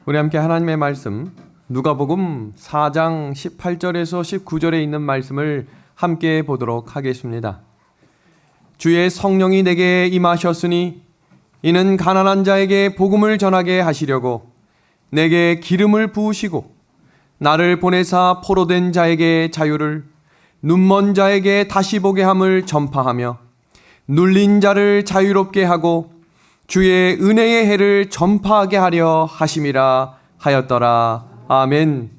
우리 함께 하나님의 말씀 누가복음 4장 18절에서 19절에 있는 말씀을 함께 보도록 하겠습니다. 주의 성령이 내게 임하셨으니 이는 가난한 자에게 복음을 전하게 하시려고 내게 기름을 부으시고 나를 보내사 포로된 자에게 자유를 눈먼 자에게 다시 보게 함을 전파하며 눌린 자를 자유롭게 하고 주의 은혜의 해를 전파하게 하려 하심이라 하였더라. 아멘.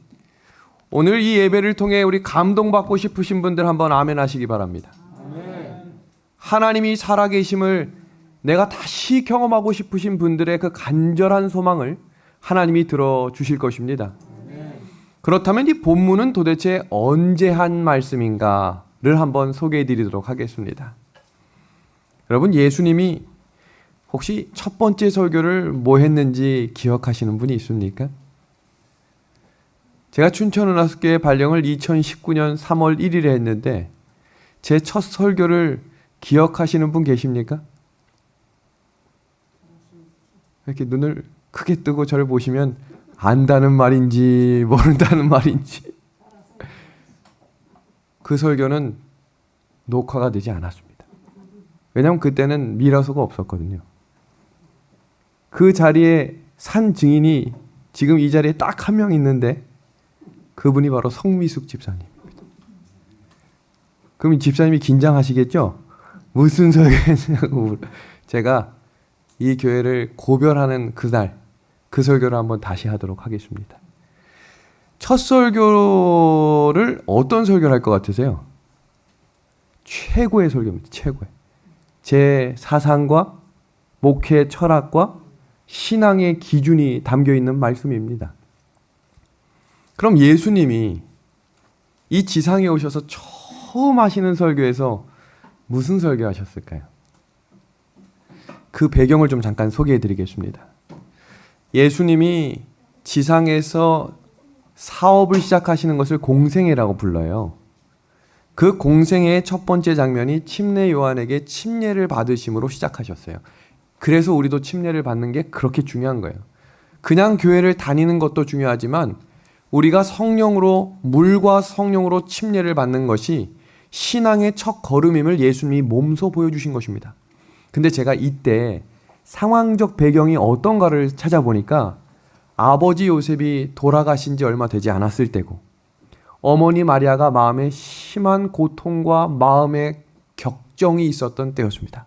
오늘 이 예배를 통해 우리 감동받고 싶으신 분들 한번 아멘 하시기 바랍니다. 하나님이 살아계심을 내가 다시 경험하고 싶으신 분들의 그 간절한 소망을 하나님이 들어주실 것입니다. 그렇다면 이 본문은 도대체 언제 한 말씀인가를 한번 소개해 드리도록 하겠습니다. 여러분, 예수님이 혹시 첫 번째 설교를 뭐 했는지 기억하시는 분이 있습니까? 제가 춘천은하수교회 발령을 2019년 3월 1일에 했는데 제 첫 설교를 기억하시는 분 계십니까? 이렇게 눈을 크게 뜨고 저를 보시면 안다는 말인지 모른다는 말인지 그 설교는 녹화가 되지 않았습니다. 왜냐하면 그때는 미라소가 없었거든요. 그 자리에 산 증인이 지금 이 자리에 딱 한 명 있는데 그분이 바로 성미숙 집사님입니다. 그럼 이 집사님이 긴장하시겠죠? 무슨 설교했냐고. 제가 이 교회를 고별하는 그날 그 설교를 한번 다시 하도록 하겠습니다. 첫 설교를 어떤 설교를 할 것 같으세요? 최고의 설교입니다. 최고의. 제 사상과 목회 철학과 신앙의 기준이 담겨 있는 말씀입니다. 그럼 예수님이 이 지상에 오셔서 처음 하시는 설교에서 무슨 설교하셨을까요? 그 배경을 좀 잠깐 소개해 드리겠습니다. 예수님이 지상에서 사업을 시작하시는 것을 공생애라고 불러요. 그 공생애의 첫 번째 장면이 침례 요한에게 침례를 받으심으로 시작하셨어요. 그래서 우리도 침례를 받는 게 그렇게 중요한 거예요. 그냥 교회를 다니는 것도 중요하지만 우리가 성령으로, 물과 성령으로 침례를 받는 것이 신앙의 첫 걸음임을 예수님이 몸소 보여주신 것입니다. 근데 제가 이때 상황적 배경이 어떤가를 찾아보니까 아버지 요셉이 돌아가신 지 얼마 되지 않았을 때고 어머니 마리아가 마음에 심한 고통과 마음의 격정이 있었던 때였습니다.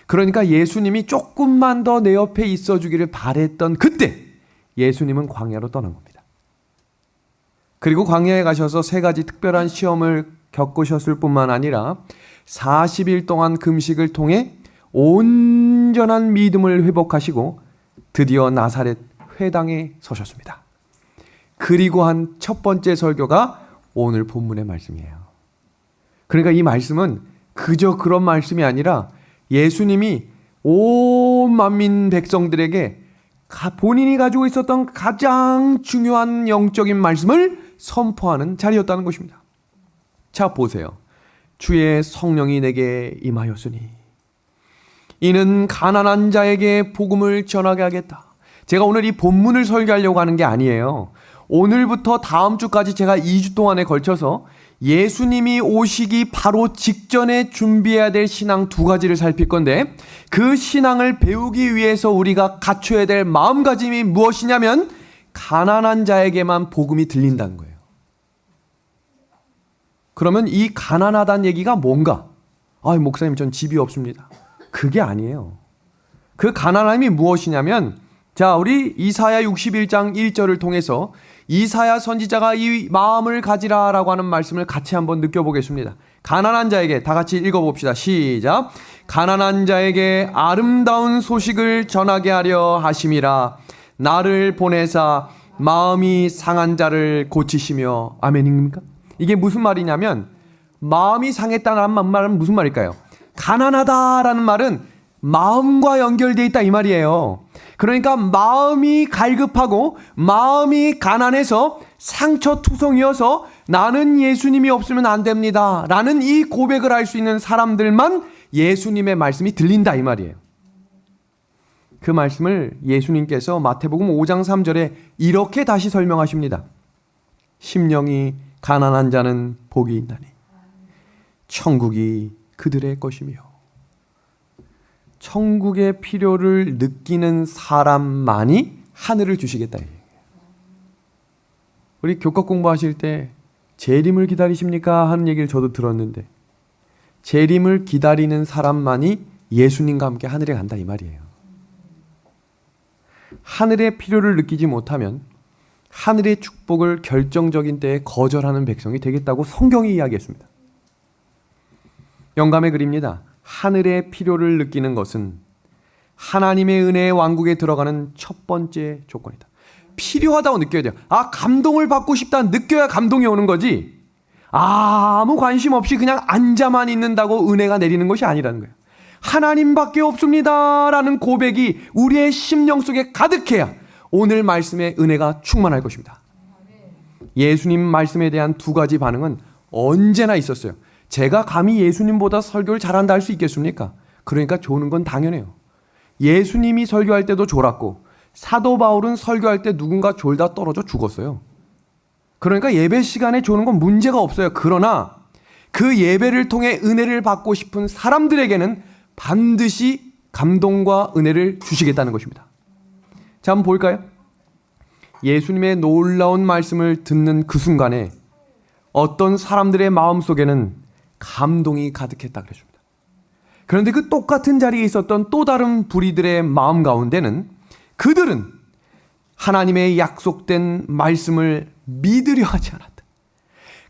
그러니까 예수님이 조금만 더 내 옆에 있어 주기를 바랬던 그때 예수님은 광야로 떠난 겁니다. 그리고 광야에 가셔서 세 가지 특별한 시험을 겪으셨을 뿐만 아니라 40일 동안 금식을 통해 온전한 믿음을 회복하시고 드디어 나사렛 회당에 서셨습니다. 그리고 한 첫 번째 설교가 오늘 본문의 말씀이에요. 그러니까 이 말씀은 그저 그런 말씀이 아니라 예수님이 온 만민 백성들에게 본인이 가지고 있었던 가장 중요한 영적인 말씀을 선포하는 자리였다는 것입니다. 자, 보세요. 주의 성령이 내게 임하였으니 이는 가난한 자에게 복음을 전하게 하겠다. 제가 오늘 이 본문을 설교하려고 하는 게 아니에요. 오늘부터 다음 주까지 제가 2주 동안에 걸쳐서 예수님이 오시기 바로 직전에 준비해야 될 신앙 두 가지를 살필 건데 그 신앙을 배우기 위해서 우리가 갖춰야 될 마음가짐이 무엇이냐면 가난한 자에게만 복음이 들린다는 거예요. 그러면 이 가난하다는 얘기가 뭔가? 목사님 전 집이 없습니다. 그게 아니에요. 그 가난함이 무엇이냐면 자, 우리 이사야 61장 1절을 통해서 이사야 선지자가 이 마음을 가지라라고 하는 말씀을 같이 한번 느껴보겠습니다. 가난한 자에게 다 같이 읽어봅시다. 시작. 가난한 자에게 아름다운 소식을 전하게 하려 하심이라 나를 보내사 마음이 상한 자를 고치시며. 아멘입니까? 이게 무슨 말이냐면 마음이 상했다는 말은 무슨 말일까요? 가난하다라는 말은 마음과 연결되어 있다 이 말이에요. 그러니까 마음이 갈급하고 마음이 가난해서 상처투성이어서 나는 예수님이 없으면 안 됩니다 라는 이 고백을 할 수 있는 사람들만 예수님의 말씀이 들린다 이 말이에요. 그 말씀을 예수님께서 마태복음 5장 3절에 이렇게 다시 설명하십니다. 심령이 가난한 자는 복이 있나니 천국이 그들의 것이며. 천국의 필요를 느끼는 사람만이 하늘을 주시겠다. 우리 교과 공부하실 때 재림을 기다리십니까? 하는 얘기를 저도 들었는데, 재림을 기다리는 사람만이 예수님과 함께 하늘에 간다 이 말이에요. 하늘의 필요를 느끼지 못하면 하늘의 축복을 결정적인 때에 거절하는 백성이 되겠다고 성경이 이야기했습니다. 영감의 글입니다. 하늘의 필요를 느끼는 것은 하나님의 은혜의 왕국에 들어가는 첫 번째 조건이다. 필요하다고 느껴야 돼요. 감동을 받고 싶다 느껴야 감동이 오는 거지, 아무 관심 없이 그냥 앉아만 있는다고 은혜가 내리는 것이 아니라는 거예요. 하나님밖에 없습니다 라는 고백이 우리의 심령 속에 가득해야 오늘 말씀의 은혜가 충만할 것입니다. 예수님 말씀에 대한 두 가지 반응은 언제나 있었어요. 제가 감히 예수님보다 설교를 잘한다 할 수 있겠습니까? 그러니까 조는 건 당연해요. 예수님이 설교할 때도 졸았고 사도 바울은 설교할 때 누군가 졸다 떨어져 죽었어요. 그러니까 예배 시간에 조는 건 문제가 없어요. 그러나 그 예배를 통해 은혜를 받고 싶은 사람들에게는 반드시 감동과 은혜를 주시겠다는 것입니다. 자, 한번 볼까요? 예수님의 놀라운 말씀을 듣는 그 순간에 어떤 사람들의 마음속에는 감동이 가득했다 그랬습니다. 그런데 그 똑같은 자리에 있었던 또 다른 부리들의 마음 가운데는 그들은 하나님의 약속된 말씀을 믿으려 하지 않았다.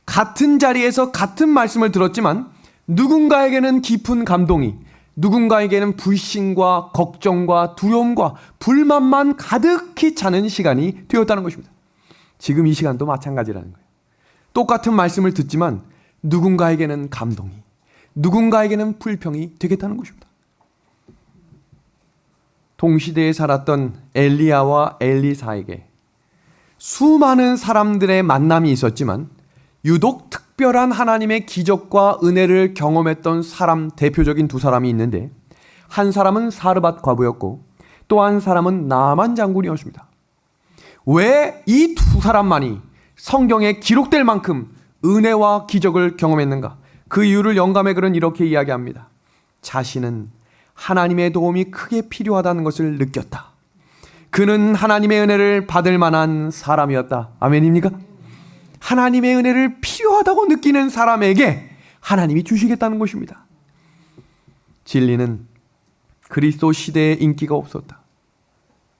같은 자리에서 같은 말씀을 들었지만 누군가에게는 깊은 감동이, 누군가에게는 불신과 걱정과 두려움과 불만만 가득히 차는 시간이 되었다는 것입니다. 지금 이 시간도 마찬가지라는 거예요. 똑같은 말씀을 듣지만 누군가에게는 감동이, 누군가에게는 불평이 되겠다는 것입니다. 동시대에 살았던 엘리야와 엘리사에게 수많은 사람들의 만남이 있었지만 유독 특별한 하나님의 기적과 은혜를 경험했던 사람, 대표적인 두 사람이 있는데, 한 사람은 사르밧 과부였고 또 한 사람은 나만 장군이었습니다. 왜 이 두 사람만이 성경에 기록될 만큼 은혜와 기적을 경험했는가? 그 이유를 영감의 글은 이렇게 이야기합니다. 자신은 하나님의 도움이 크게 필요하다는 것을 느꼈다. 그는 하나님의 은혜를 받을 만한 사람이었다. 아멘입니까? 하나님의 은혜를 필요하다고 느끼는 사람에게 하나님이 주시겠다는 것입니다. 진리는 그리스도 시대에 인기가 없었다.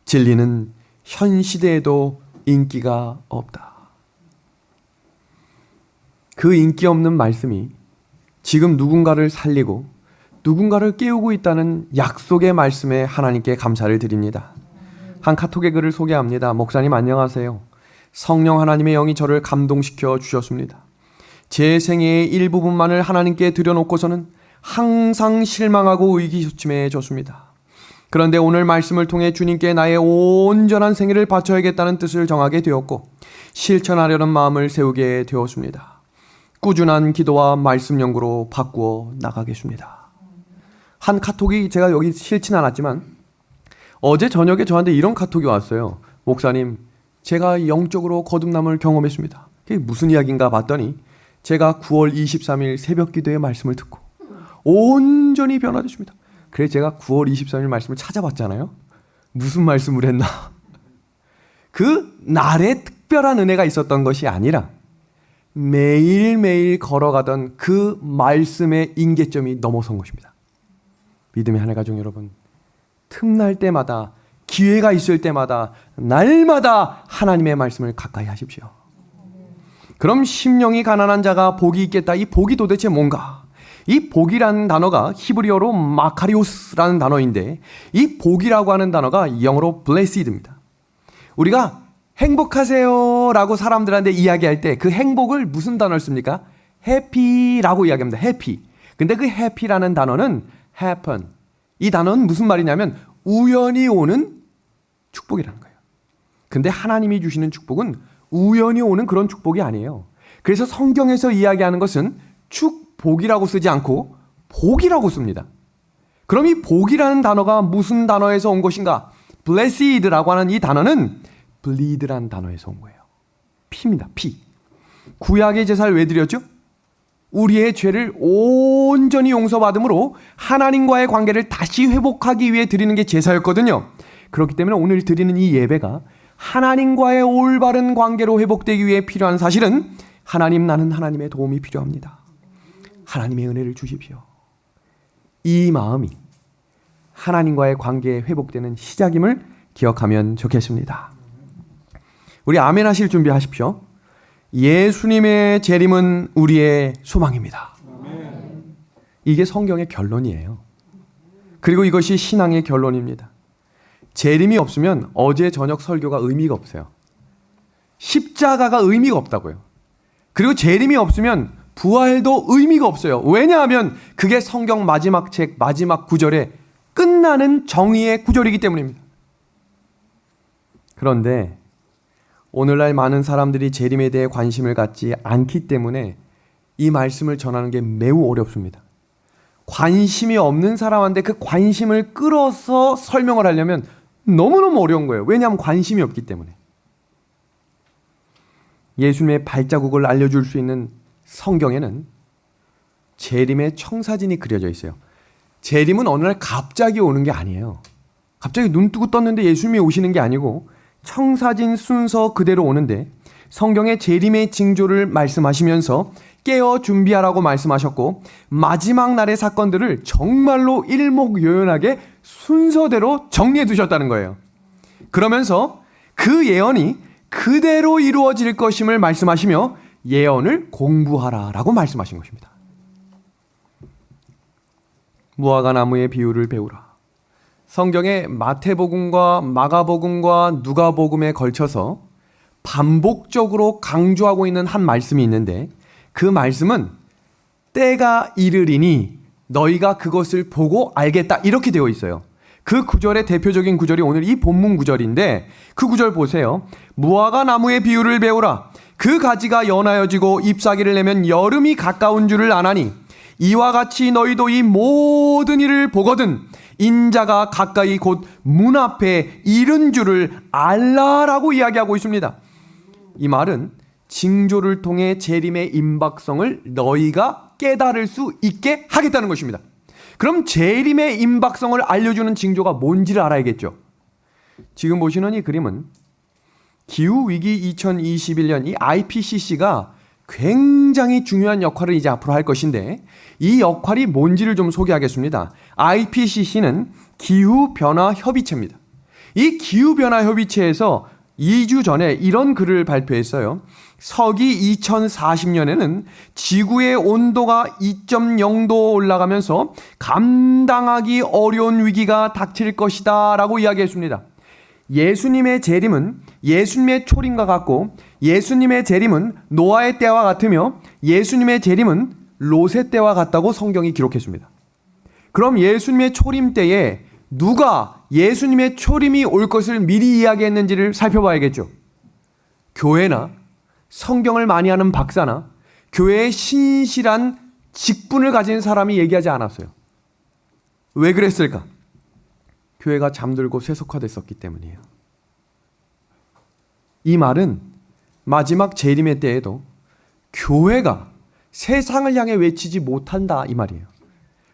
진리는 현 시대에도 인기가 없다. 그 인기 없는 말씀이 지금 누군가를 살리고 누군가를 깨우고 있다는 약속의 말씀에 하나님께 감사를 드립니다. 한 카톡의 글을 소개합니다. 목사님 안녕하세요. 성령 하나님의 영이 저를 감동시켜 주셨습니다. 제 생애의 일부분만을 하나님께 드려놓고서는 항상 실망하고 의기소침해졌습니다. 그런데 오늘 말씀을 통해 주님께 나의 온전한 생애를 바쳐야겠다는 뜻을 정하게 되었고 실천하려는 마음을 세우게 되었습니다. 꾸준한 기도와 말씀 연구로 바꾸어 나가겠습니다. 한 카톡이 제가 여기 싫진 않았지만 어제 저녁에 저한테 이런 카톡이 왔어요. 목사님, 제가 영적으로 거듭남을 경험했습니다. 그게 무슨 이야기인가 봤더니 제가 9월 23일 새벽 기도의 말씀을 듣고 온전히 변화됐습니다. 그래서 제가 9월 23일 말씀을 찾아봤잖아요. 무슨 말씀을 했나? 그 날에 특별한 은혜가 있었던 것이 아니라 매일매일 걸어가던 그 말씀의 임계점이 넘어선 것입니다. 믿음의 하늘 가족 여러분, 틈날 때마다, 기회가 있을 때마다, 날마다 하나님의 말씀을 가까이 하십시오. 그럼 심령이 가난한 자가 복이 있겠다. 이 복이 도대체 뭔가? 이 복이라는 단어가 히브리어로 마카리오스라는 단어인데 이 복이라고 하는 단어가 영어로 blessed입니다. 우리가 행복하세요 라고 사람들한테 이야기할 때 그 행복을 무슨 단어를 씁니까? happy라고 이야기합니다. happy. 근데 그 happy라는 단어는 happen. 이 단어는 무슨 말이냐면 우연히 오는 축복이라는 거예요. 근데 하나님이 주시는 축복은 우연히 오는 그런 축복이 아니에요. 그래서 성경에서 이야기하는 것은 축복이라고 쓰지 않고 복이라고 씁니다. 그럼 이 복이라는 단어가 무슨 단어에서 온 것인가? blessed라고 하는 이 단어는 bleed라는 단어에서 온 거예요. 피입니다. 피. 구약의 제사를 왜 드렸죠? 우리의 죄를 온전히 용서받음으로 하나님과의 관계를 다시 회복하기 위해 드리는 게 제사였거든요. 그렇기 때문에 오늘 드리는 이 예배가 하나님과의 올바른 관계로 회복되기 위해 필요한 사실은 하나님, 나는 하나님의 도움이 필요합니다. 하나님의 은혜를 주십시오. 이 마음이 하나님과의 관계에 회복되는 시작임을 기억하면 좋겠습니다. 우리 아멘 하실 준비하십시오. 예수님의 재림은 우리의 소망입니다. 이게 성경의 결론이에요. 그리고 이것이 신앙의 결론입니다. 재림이 없으면 어제 저녁 설교가 의미가 없어요. 십자가가 의미가 없다고요. 그리고 재림이 없으면 부활도 의미가 없어요. 왜냐하면 그게 성경 마지막 책 마지막 구절에 끝나는 정의의 구절이기 때문입니다. 그런데 오늘날 많은 사람들이 재림에 대해 관심을 갖지 않기 때문에 이 말씀을 전하는 게 매우 어렵습니다. 관심이 없는 사람한테 그 관심을 끌어서 설명을 하려면 너무너무 어려운 거예요. 왜냐하면 관심이 없기 때문에. 예수님의 발자국을 알려줄 수 있는 성경에는 재림의 청사진이 그려져 있어요. 재림은 어느 날 갑자기 오는 게 아니에요. 갑자기 눈 뜨고 떴는데 예수님이 오시는 게 아니고 청사진 순서 그대로 오는데 성경의 재림의 징조를 말씀하시면서 깨어 준비하라고 말씀하셨고 마지막 날의 사건들을 정말로 일목요연하게 순서대로 정리해 두셨다는 거예요. 그러면서 그 예언이 그대로 이루어질 것임을 말씀하시며 예언을 공부하라라고 말씀하신 것입니다. 무화과 나무의 비유를 배우라. 성경의 마태복음과 마가복음과 누가복음에 걸쳐서 반복적으로 강조하고 있는 한 말씀이 있는데 그 말씀은 때가 이르리니 너희가 그것을 보고 알겠다 이렇게 되어 있어요. 그 구절의 대표적인 구절이 오늘 이 본문 구절인데 그 구절 보세요. 무화과 나무의 비유를 배우라. 그 가지가 연하여지고 잎사귀를 내면 여름이 가까운 줄을 아나니 이와 같이 너희도 이 모든 일을 보거든 인자가 가까이 곧 문 앞에 이른 줄을 알라라고 이야기하고 있습니다. 이 말은 징조를 통해 재림의 임박성을 너희가 깨달을 수 있게 하겠다는 것입니다. 그럼 재림의 임박성을 알려주는 징조가 뭔지를 알아야겠죠. 지금 보시는 이 그림은 기후위기 2021년 이 IPCC가 굉장히 중요한 역할을 이제 앞으로 할 것인데 이 역할이 뭔지를 좀 소개하겠습니다. IPCC는 기후변화협의체입니다. 이 기후변화협의체에서 2주 전에 이런 글을 발표했어요. 서기 2040년에는 지구의 온도가 2.0도 올라가면서 감당하기 어려운 위기가 닥칠 것이다 라고 이야기했습니다. 예수님의 재림은 예수님의 초림과 같고 예수님의 재림은 노아의 때와 같으며 예수님의 재림은 롯의 때와 같다고 성경이 기록했습니다. 그럼 예수님의 초림 때에 누가 예수님의 초림이 올 것을 미리 이야기했는지를 살펴봐야겠죠. 교회나 성경을 많이 하는 박사나 교회의 신실한 직분을 가진 사람이 얘기하지 않았어요. 왜 그랬을까? 교회가 잠들고 세속화됐었기 때문이에요. 이 말은 마지막 재림의 때에도 교회가 세상을 향해 외치지 못한다 이 말이에요.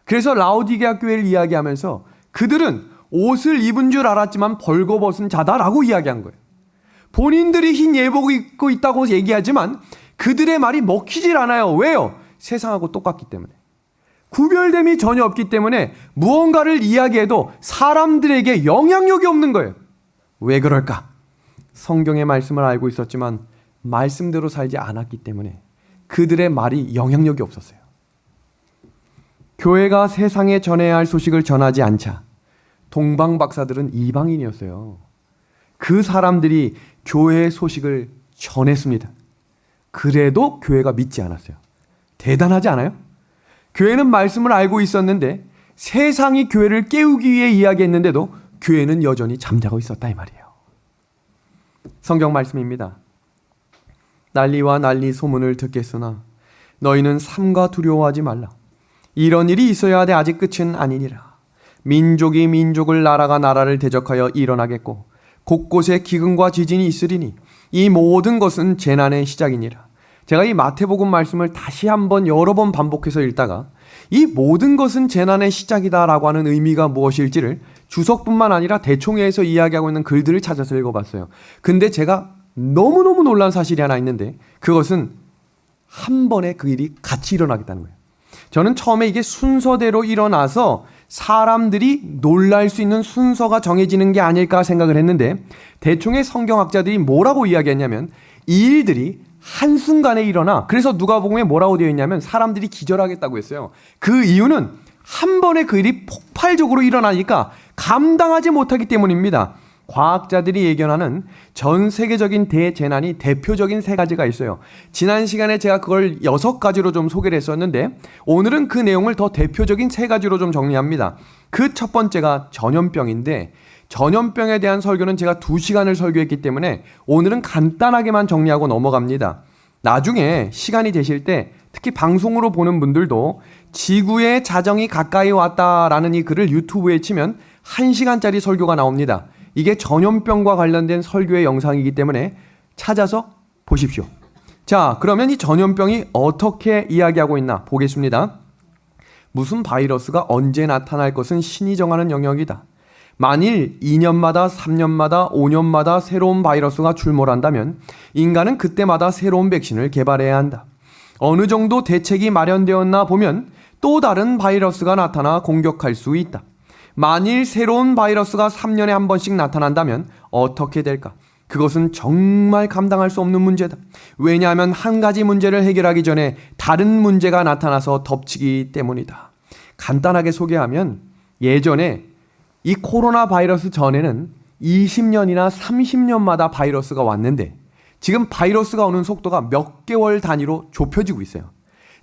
그래서 라오디게아 교회를 이야기하면서 그들은 옷을 입은 줄 알았지만 벌거벗은 자다라고 이야기한 거예요. 본인들이 흰 예복을 입고 있다고 얘기하지만 그들의 말이 먹히질 않아요. 왜요? 세상하고 똑같기 때문에. 구별됨이 전혀 없기 때문에 무언가를 이야기해도 사람들에게 영향력이 없는 거예요. 왜 그럴까? 성경의 말씀을 알고 있었지만 말씀대로 살지 않았기 때문에 그들의 말이 영향력이 없었어요. 교회가 세상에 전해야 할 소식을 전하지 않자 동방 박사들은 이방인이었어요. 그 사람들이 교회의 소식을 전했습니다. 그래도 교회가 믿지 않았어요. 대단하지 않아요? 교회는 말씀을 알고 있었는데 세상이 교회를 깨우기 위해 이야기했는데도 교회는 여전히 잠자고 있었다 이 말이에요. 성경 말씀입니다. 난리와 난리 소문을 듣겠으나 너희는 삼가 두려워하지 말라. 이런 일이 있어야 하되 아직 끝은 아니니라. 민족이 민족을 나라가 나라를 대적하여 일어나겠고 곳곳에 기근과 지진이 있으리니 이 모든 것은 재난의 시작이니라. 제가 이 마태복음 말씀을 다시 한번 여러 번 반복해서 읽다가 이 모든 것은 재난의 시작이다라고 하는 의미가 무엇일지를 주석뿐만 아니라 대총회에서 이야기하고 있는 글들을 찾아서 읽어봤어요. 근데 제가 너무너무 놀란 사실이 하나 있는데 그것은 한 번에 그 일이 같이 일어나겠다는 거예요. 저는 처음에 이게 순서대로 일어나서 사람들이 놀랄 수 있는 순서가 정해지는 게 아닐까 생각을 했는데 대충의 성경학자들이 뭐라고 이야기했냐면 이 일들이 한순간에 일어나 그래서 누가복음에 뭐라고 되어 있냐면 사람들이 기절하겠다고 했어요. 그 이유는 한 번에 그 일이 폭발적으로 일어나니까 감당하지 못하기 때문입니다. 과학자들이 예견하는 전 세계적인 대재난이 대표적인 세 가지가 있어요. 지난 시간에 제가 그걸 6가지로 좀 소개를 했었는데 오늘은 그 내용을 더 대표적인 세 가지로 좀 정리합니다. 그 첫 번째가 전염병인데 전염병에 대한 설교는 제가 2시간을 설교했기 때문에 오늘은 간단하게만 정리하고 넘어갑니다. 나중에 시간이 되실 때 특히 방송으로 보는 분들도 지구의 자정이 가까이 왔다라는 이 글을 유튜브에 치면 1시간짜리 설교가 나옵니다. 이게 전염병과 관련된 설교의 영상이기 때문에 찾아서 보십시오. 자, 그러면 이 전염병이 어떻게 이야기하고 있나 보겠습니다. 무슨 바이러스가 언제 나타날 것은 신이 정하는 영역이다. 만일 2년마다 3년마다 5년마다 새로운 바이러스가 출몰한다면 인간은 그때마다 새로운 백신을 개발해야 한다. 어느 정도 대책이 마련되었나 보면 또 다른 바이러스가 나타나 공격할 수 있다. 만일 새로운 바이러스가 3년에 한 번씩 나타난다면 어떻게 될까? 그것은 정말 감당할 수 없는 문제다. 왜냐하면 한 가지 문제를 해결하기 전에 다른 문제가 나타나서 덮치기 때문이다. 간단하게 소개하면 예전에 이 코로나 바이러스 전에는 20년이나 30년마다 바이러스가 왔는데 지금 바이러스가 오는 속도가 몇 개월 단위로 좁혀지고 있어요.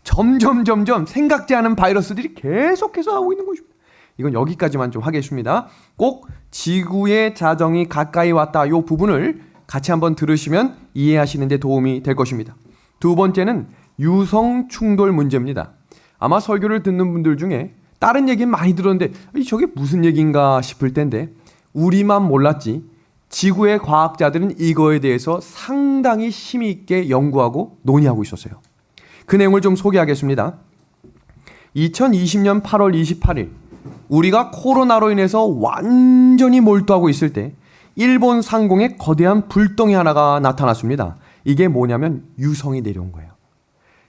점점 생각지 않은 바이러스들이 계속해서 하고 있는 것입니다. 이건 여기까지만 좀 하겠습니다. 꼭 지구의 자정이 가까이 왔다 이 부분을 같이 한번 들으시면 이해하시는 데 도움이 될 것입니다. 두 번째는 유성 충돌 문제입니다. 아마 설교를 듣는 분들 중에 다른 얘기는 많이 들었는데 저게 무슨 얘기인가 싶을 텐데 우리만 몰랐지 지구의 과학자들은 이거에 대해서 상당히 심의 있게 연구하고 논의하고 있었어요. 그 내용을 좀 소개하겠습니다. 2020년 8월 28일 우리가 코로나로 인해서 완전히 몰두하고 있을 때 일본 상공에 거대한 불덩이 하나가 나타났습니다. 이게 뭐냐면 유성이 내려온 거예요.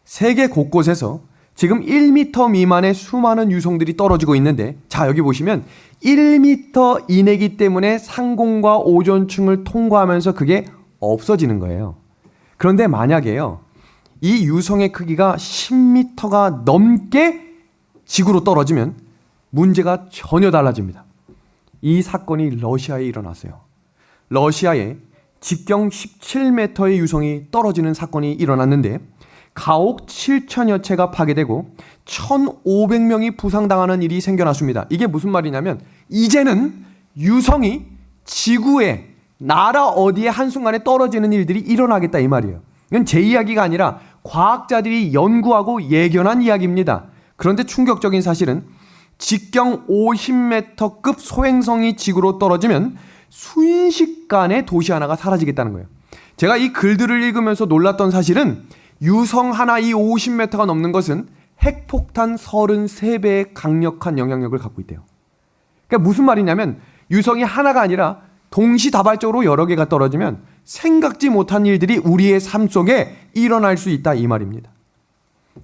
세계 곳곳에서 지금 1m 미만의 수많은 유성들이 떨어지고 있는데 자 여기 보시면 1m 이내기 때문에 상공과 오존층을 통과하면서 그게 없어지는 거예요. 그런데 만약에요 이 유성의 크기가 10m가 넘게 지구로 떨어지면 문제가 전혀 달라집니다. 이 사건이 러시아에 일어났어요. 러시아에 직경 17m의 유성이 떨어지는 사건이 일어났는데 가옥 7천여 채가 파괴되고 1,500명이 부상당하는 일이 생겨났습니다. 이게 무슨 말이냐면 이제는 유성이 지구에 나라 어디에 한순간에 떨어지는 일들이 일어나겠다 이 말이에요. 이건 제 이야기가 아니라 과학자들이 연구하고 예견한 이야기입니다. 그런데 충격적인 사실은 직경 50m급 소행성이 지구로 떨어지면 순식간에 도시 하나가 사라지겠다는 거예요. 제가 이 글들을 읽으면서 놀랐던 사실은 유성 하나 이 50m가 넘는 것은 핵폭탄 33배의 강력한 영향력을 갖고 있대요. 그러니까 무슨 말이냐면 유성이 하나가 아니라 동시다발적으로 여러 개가 떨어지면 생각지 못한 일들이 우리의 삶 속에 일어날 수 있다 이 말입니다.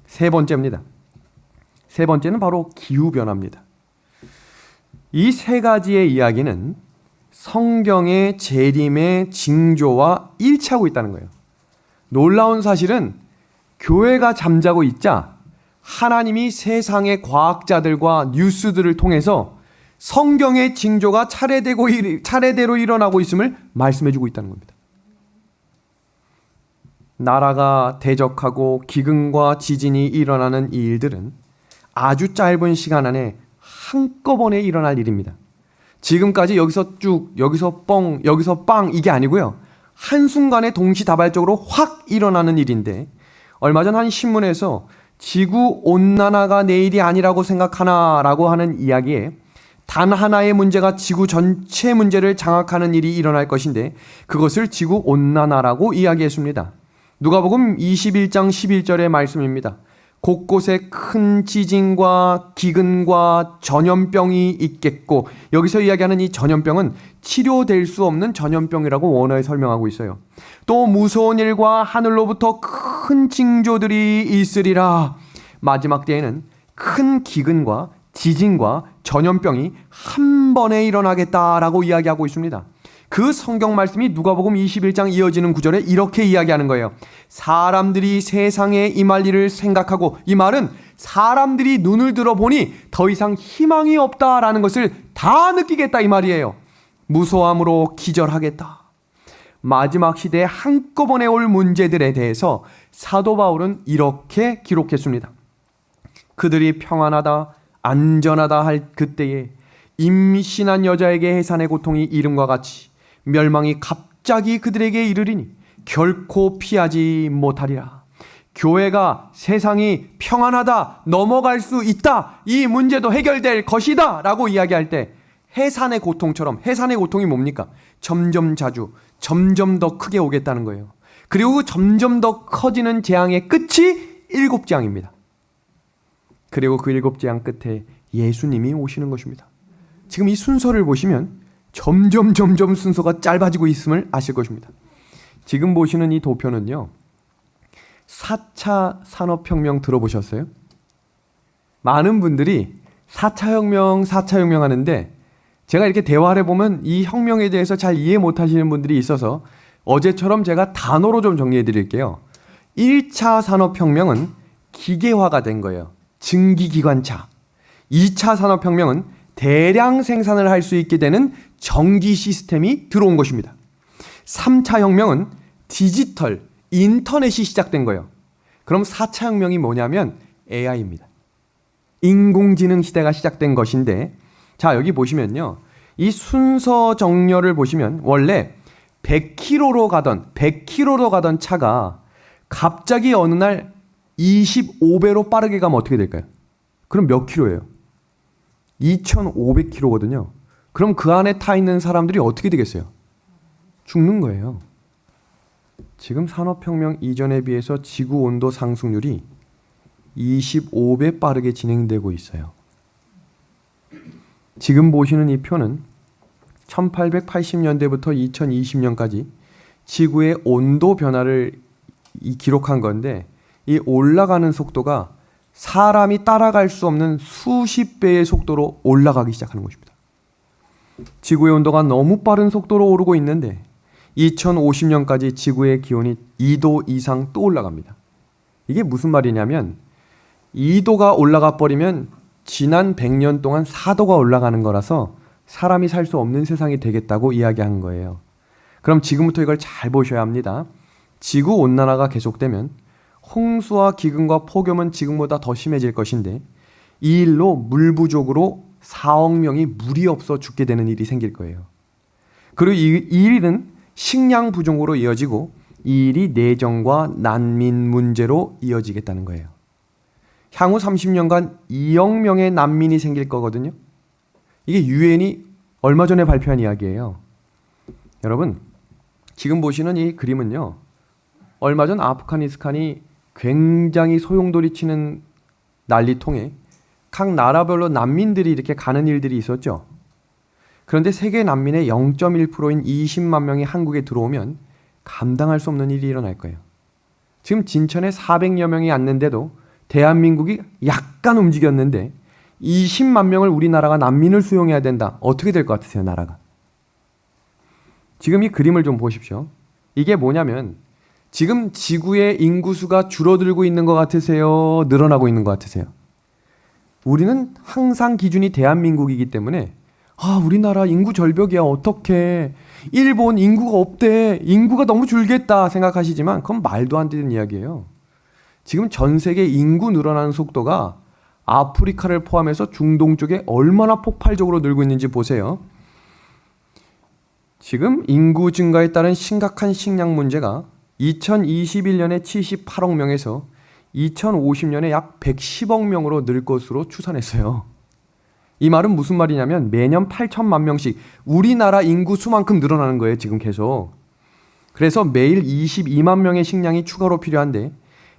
세 번째입니다. 세 번째는 바로 기후변화입니다. 이 세 가지의 이야기는 성경의 재림의 징조와 일치하고 있다는 거예요. 놀라운 사실은 교회가 잠자고 있자 하나님이 세상의 과학자들과 뉴스들을 통해서 성경의 징조가 차례대로 일어나고 있음을 말씀해주고 있다는 겁니다. 나라가 대적하고 기근과 지진이 일어나는 이 일들은 아주 짧은 시간 안에 한꺼번에 일어날 일입니다. 지금까지 여기서 쭉, 여기서 뻥, 여기서 빵 이게 아니고요. 한순간에 동시다발적으로 확 일어나는 일인데 얼마 전 한 신문에서 지구온난화가 내일이 아니라고 생각하나라고 하는 이야기에 단 하나의 문제가 지구 전체 문제를 장악하는 일이 일어날 것인데 그것을 지구온난화라고 이야기했습니다. 누가복음 21장 11절의 말씀입니다. 곳곳에 큰 지진과 기근과 전염병이 있겠고, 여기서 이야기하는 이 전염병은 치료될 수 없는 전염병이라고 원어에 설명하고 있어요. 또 무서운 일과 하늘로부터 큰 징조들이 있으리라. 마지막 때에는 큰 기근과 지진과 전염병이 한 번에 일어나겠다라고 이야기하고 있습니다. 그 성경 말씀이 누가복음 21장 이어지는 구절에 이렇게 이야기하는 거예요. 사람들이 세상에 임할 일을 생각하고, 이 말은 사람들이 눈을 들어보니 더 이상 희망이 없다라는 것을 다 느끼겠다 이 말이에요. 무서함으로 기절하겠다. 마지막 시대에 한꺼번에 올 문제들에 대해서 사도 바울은 이렇게 기록했습니다. 그들이 평안하다, 안전하다 할 그때에 임신한 여자에게 해산의 고통이 이름과 같이 멸망이 갑자기 그들에게 이르리니 결코 피하지 못하리라. 교회가 세상이 평안하다, 넘어갈 수 있다, 이 문제도 해결될 것이다 라고 이야기할 때 해산의 고통처럼, 해산의 고통이 뭡니까? 점점 자주, 점점 더 크게 오겠다는 거예요. 그리고 점점 더 커지는 재앙의 끝이 7재앙입니다. 그리고 그 7재앙 끝에 예수님이 오시는 것입니다. 지금 이 순서를 보시면 점점 순서가 짧아지고 있음을 아실 것입니다. 지금 보시는 이 도표는요, 4차 산업혁명 들어보셨어요? 많은 분들이 4차 혁명 하는데 제가 이렇게 대화를 해보면 이 혁명에 대해서 잘 이해 못하시는 분들이 있어서 어제처럼 제가 단어로 좀 정리해 드릴게요. 1차 산업혁명은 기계화가 된 거예요. 증기기관차. 2차 산업혁명은 대량 생산을 할 수 있게 되는 전기 시스템이 들어온 것입니다. 3차 혁명은 디지털, 인터넷이 시작된 거예요. 그럼 4차 혁명이 뭐냐면 AI입니다. 인공지능 시대가 시작된 것인데, 자, 여기 보시면요, 이 순서 정렬을 보시면 원래 100km로 가던 차가 갑자기 어느 날 25배로 빠르게 가면 어떻게 될까요? 그럼 몇 킬로예요? 2,500km거든요. 그럼 그 안에 타 있는 사람들이 어떻게 되겠어요? 죽는 거예요. 지금 산업혁명 이전에 비해서 지구 온도 상승률이 25배 빠르게 진행되고 있어요. 지금 보시는 이 표는 1880년대부터 2020년까지 지구의 온도 변화를 기록한 건데, 이 올라가는 속도가 사람이 따라갈 수 없는 수십 배의 속도로 올라가기 시작하는 것입니다. 지구의 온도가 너무 빠른 속도로 오르고 있는데 2050년까지 지구의 기온이 2도 이상 또 올라갑니다. 이게 무슨 말이냐면 2도가 올라가 버리면 지난 100년 동안 4도가 올라가는 거라서 사람이 살 수 없는 세상이 되겠다고 이야기한 거예요. 그럼 지금부터 이걸 잘 보셔야 합니다. 지구 온난화가 계속되면 홍수와 기근과 폭염은 지금보다 더 심해질 것인데, 이 일로 물 부족으로 4억 명이 물이 없어 죽게 되는 일이 생길 거예요. 그리고 이 일은 식량 부족으로 이어지고, 이 일이 내정과 난민 문제로 이어지겠다는 거예요. 향후 30년간 2억 명의 난민이 생길 거거든요. 이게 유엔이 얼마 전에 발표한 이야기예요. 여러분, 지금 보시는 이 그림은요, 얼마 전 아프가니스탄이 굉장히 소용돌이치는 난리통에 각 나라별로 난민들이 이렇게 가는 일들이 있었죠. 그런데 세계 난민의 0.1%인 20만 명이 한국에 들어오면 감당할 수 없는 일이 일어날 거예요. 지금 진천에 400여 명이 왔는데도 대한민국이 약간 움직였는데 20만 명을 우리나라가 난민을 수용해야 된다. 어떻게 될 것 같으세요, 나라가? 지금 이 그림을 좀 보십시오. 이게 뭐냐면 지금 지구의 인구수가 줄어들고 있는 것 같으세요? 늘어나고 있는 것 같으세요? 우리는 항상 기준이 대한민국이기 때문에 우리나라 인구 절벽이야, 어떡해. 일본 인구가 없대. 인구가 너무 줄겠다 생각하시지만 그건 말도 안 되는 이야기예요. 지금 전 세계 인구 늘어나는 속도가 아프리카를 포함해서 중동 쪽에 얼마나 폭발적으로 늘고 있는지 보세요. 지금 인구 증가에 따른 심각한 식량 문제가 2021년에 78억 명에서 2050년에 약 110억 명으로 늘 것으로 추산했어요. 이 말은 무슨 말이냐면 매년 8천만 명씩 우리나라 인구 수만큼 늘어나는 거예요. 지금 계속. 그래서 매일 22만 명의 식량이 추가로 필요한데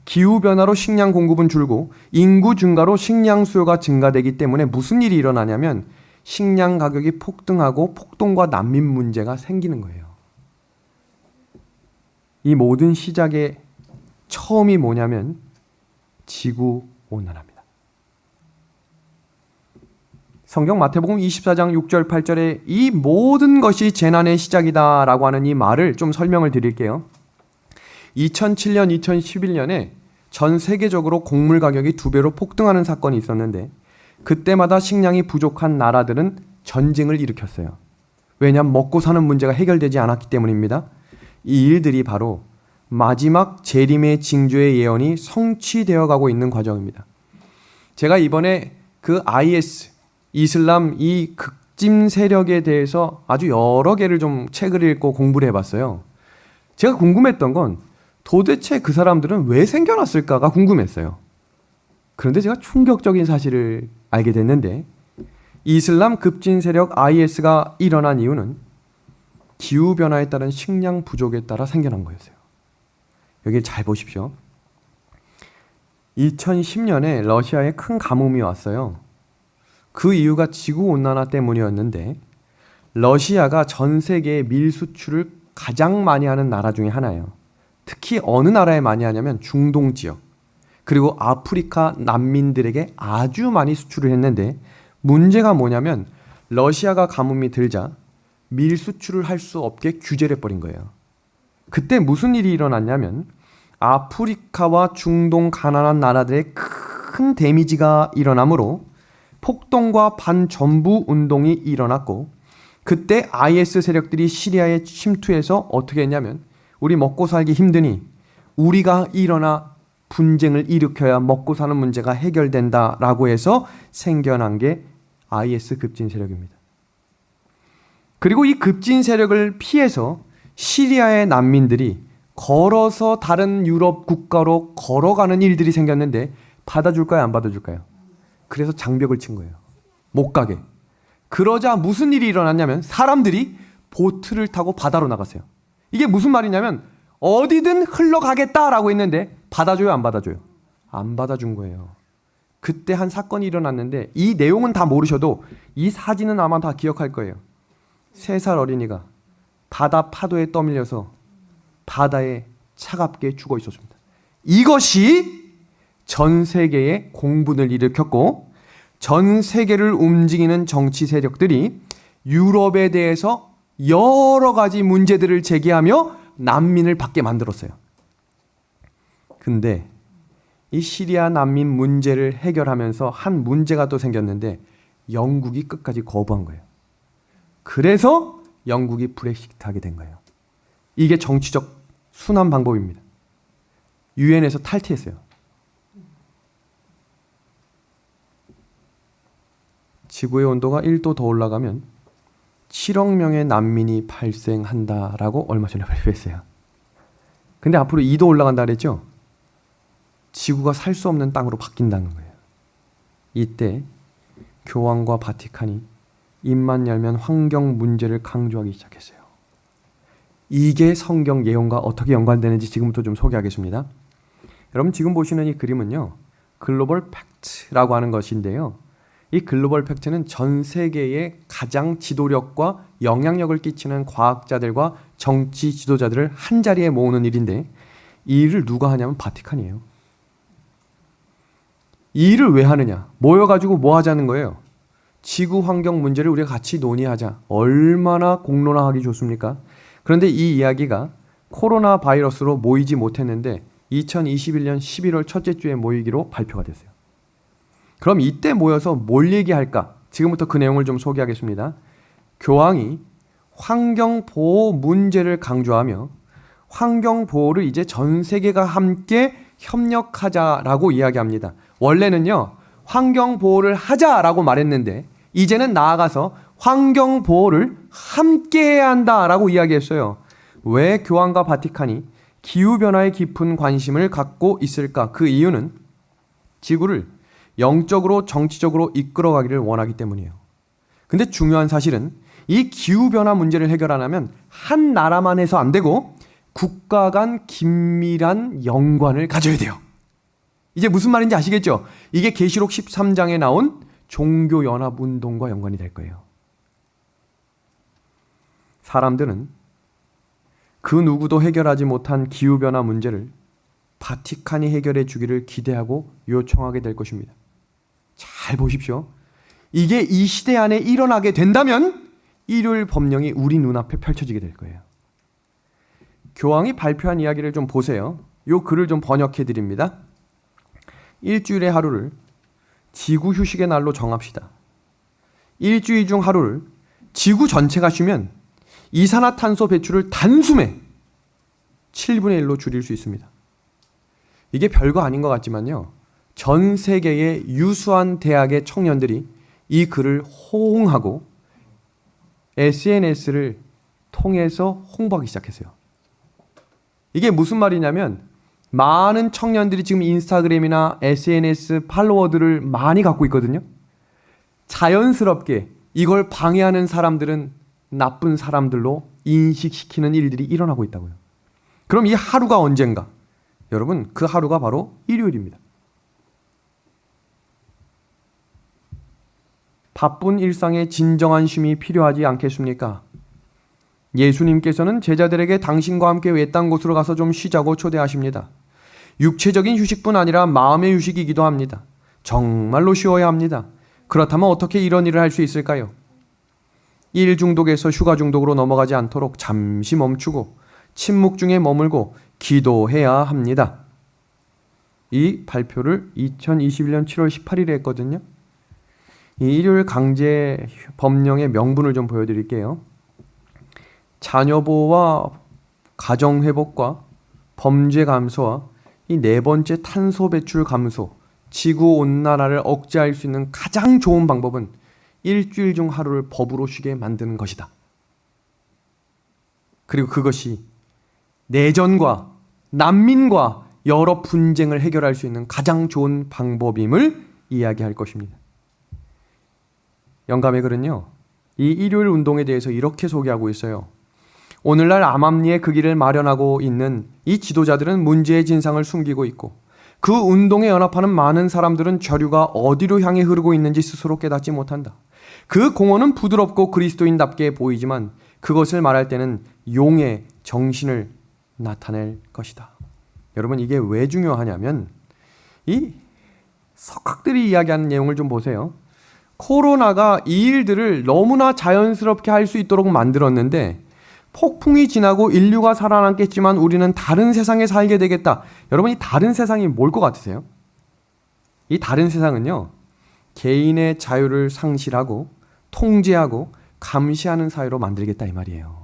기후변화로 식량 공급은 줄고 인구 증가로 식량 수요가 증가되기 때문에 무슨 일이 일어나냐면 식량 가격이 폭등하고 폭동과 난민 문제가 생기는 거예요. 이 모든 시작의 처음이 뭐냐면 지구온난화입니다. 성경 마태복음 24장 6절 8절에 이 모든 것이 재난의 시작이다 라고 하는 이 말을 좀 설명을 드릴게요. 2007년, 2011년에 전 세계적으로 곡물 가격이 2배로 폭등하는 사건이 있었는데 그때마다 식량이 부족한 나라들은 전쟁을 일으켰어요. 왜냐하면 먹고 사는 문제가 해결되지 않았기 때문입니다. 이 일들이 바로 마지막 재림의 징조의 예언이 성취되어 가고 있는 과정입니다. 제가 이번에 그 IS, 이슬람 이 극진 세력에 대해서 아주 여러 개를 좀 책을 읽고 공부를 해봤어요. 제가 궁금했던 건 도대체 그 사람들은 왜 생겨났을까가 궁금했어요. 그런데 제가 충격적인 사실을 알게 됐는데 이슬람 급진 세력 IS가 일어난 이유는 기후변화에 따른 식량 부족에 따라 생겨난 거였어요. 여기 잘 보십시오. 2010년에 러시아에 큰 가뭄이 왔어요. 그 이유가 지구온난화 때문이었는데 러시아가 전 세계의 밀 수출을 가장 많이 하는 나라 중에 하나예요. 특히 어느 나라에 많이 하냐면 중동 지역 그리고 아프리카 난민들에게 아주 많이 수출을 했는데 문제가 뭐냐면 러시아가 가뭄이 들자 밀 수출을 할 수 없게 규제를 해버린 거예요. 그때 무슨 일이 일어났냐면 아프리카와 중동 가난한 나라들의 큰 데미지가 일어나므로 폭동과 반전부 운동이 일어났고 그때 IS 세력들이 시리아에 침투해서 어떻게 했냐면 우리 먹고 살기 힘드니 우리가 일어나 분쟁을 일으켜야 먹고 사는 문제가 해결된다라고 해서 생겨난 게 IS 급진 세력입니다. 그리고 이 급진 세력을 피해서 시리아의 난민들이 걸어서 다른 유럽 국가로 걸어가는 일들이 생겼는데 받아줄까요? 안 받아줄까요? 그래서 장벽을 친 거예요. 못 가게. 그러자 무슨 일이 일어났냐면 사람들이 보트를 타고 바다로 나갔어요. 이게 무슨 말이냐면 어디든 흘러가겠다라고 했는데 받아줘요? 안 받아줘요? 안 받아준 거예요. 그때 한 사건이 일어났는데 이 내용은 다 모르셔도 이 사진은 아마 다 기억할 거예요. 3살 어린이가 바다 파도에 떠밀려서 바다에 차갑게 죽어 있었습니다. 이것이 전 세계에 공분을 일으켰고 전 세계를 움직이는 정치 세력들이 유럽에 대해서 여러 가지 문제들을 제기하며 난민을 받게 만들었어요. 근데 이 시리아 난민 문제를 해결하면서 한 문제가 또 생겼는데 영국이 끝까지 거부한 거예요. 그래서 영국이 브렉시트하게 된 거예요. 이게 정치적 순환 방법입니다. 유엔에서 탈퇴했어요. 지구의 온도가 1도 더 올라가면 7억 명의 난민이 발생한다라고 얼마 전에 발표했어요. 근데 앞으로 2도 올라간다 그랬죠? 지구가 살 수 없는 땅으로 바뀐다는 거예요. 이때 교황과 바티칸이 입만 열면 환경 문제를 강조하기 시작했어요. 이게 성경 예언과 어떻게 연관되는지 지금부터 좀 소개하겠습니다. 여러분 지금 보시는 이 그림은요. 글로벌 팩트라고 하는 것인데요. 이 글로벌 팩트는 전 세계의 가장 지도력과 영향력을 끼치는 과학자들과 정치 지도자들을 한자리에 모으는 일인데 이 일을 누가 하냐면 바티칸이에요. 이 일을 왜 하느냐? 모여가지고 뭐 하자는 거예요? 지구 환경 문제를 우리가 같이 논의하자. 얼마나 공론화하기 좋습니까? 그런데 이 이야기가 코로나 바이러스로 모이지 못했는데 2021년 11월 첫째 주에 모이기로 발표가 됐어요. 그럼 이때 모여서 뭘 얘기할까? 지금부터 그 내용을 좀 소개하겠습니다. 교황이 환경보호 문제를 강조하며 환경보호를 이제 전 세계가 함께 협력하자라고 이야기합니다. 원래는요, 환경보호를 하자라고 말했는데 이제는 나아가서 환경보호를 함께 해야 한다라고 이야기했어요. 왜 교황과 바티칸이 기후변화에 깊은 관심을 갖고 있을까? 그 이유는 지구를 영적으로 정치적으로 이끌어가기를 원하기 때문이에요. 근데 중요한 사실은 이 기후변화 문제를 해결 안 하면 한 나라만 해서 안 되고 국가 간 긴밀한 연관을 가져야 돼요. 이제 무슨 말인지 아시겠죠? 이게 계시록 13장에 나온 종교연합운동과 연관이 될 거예요. 사람들은 그 누구도 해결하지 못한 기후변화 문제를 바티칸이 해결해 주기를 기대하고 요청하게 될 것입니다. 잘 보십시오. 이게 이 시대 안에 일어나게 된다면 일요일 법령이 우리 눈앞에 펼쳐지게 될 거예요. 교황이 발표한 이야기를 좀 보세요. 이 글을 좀 번역해 드립니다. 일주일의 하루를 지구 휴식의 날로 정합시다. 일주일 중 하루를 지구 전체가 쉬면 이산화탄소 배출을 단숨에 7분의 1로 줄일 수 있습니다. 이게 별거 아닌 것 같지만요. 전 세계의 유수한 대학의 청년들이 이 글을 호응하고 SNS를 통해서 홍보하기 시작했어요. 이게 무슨 말이냐면 많은 청년들이 지금 인스타그램이나 SNS 팔로워들을 많이 갖고 있거든요. 자연스럽게 이걸 방해하는 사람들은 나쁜 사람들로 인식시키는 일들이 일어나고 있다고요. 그럼 이 하루가 언젠가? 여러분, 그 하루가 바로 일요일입니다. 바쁜 일상에 진정한 쉼이 필요하지 않겠습니까? 예수님께서는 제자들에게 당신과 함께 외딴 곳으로 가서 좀 쉬자고 초대하십니다. 육체적인 휴식뿐 아니라 마음의 휴식이기도 합니다. 정말로 쉬어야 합니다. 그렇다면 어떻게 이런 일을 할 수 있을까요? 일 중독에서 휴가 중독으로 넘어가지 않도록 잠시 멈추고 침묵 중에 머물고 기도해야 합니다. 이 발표를 2021년 7월 18일에 했거든요. 이 일요일 강제 법령의 명분을 좀 보여드릴게요. 자녀 보호와 가정 회복과 범죄 감소와 이 네 번째 탄소 배출 감소, 지구 온난화를 억제할 수 있는 가장 좋은 방법은 일주일 중 하루를 법으로 쉬게 만드는 것이다. 그리고 그것이 내전과 난민과 여러 분쟁을 해결할 수 있는 가장 좋은 방법임을 이야기할 것입니다. 영감의 글은요, 이 일요일 운동에 대해서 이렇게 소개하고 있어요. 오늘날 암암리에 그 길을 마련하고 있는 이 지도자들은 문제의 진상을 숨기고 있고 그 운동에 연합하는 많은 사람들은 저류가 어디로 향해 흐르고 있는지 스스로 깨닫지 못한다. 그 공허는 부드럽고 그리스도인답게 보이지만 그것을 말할 때는 용의 정신을 나타낼 것이다. 여러분, 이게 왜 중요하냐면 이 석학들이 이야기하는 내용을 좀 보세요. 코로나가 이 일들을 너무나 자연스럽게 할 수 있도록 만들었는데 폭풍이 지나고 인류가 살아남겠지만 우리는 다른 세상에 살게 되겠다. 여러분, 이 다른 세상이 뭘 것 같으세요? 이 다른 세상은요, 개인의 자유를 상실하고 통제하고 감시하는 사회로 만들겠다 이 말이에요.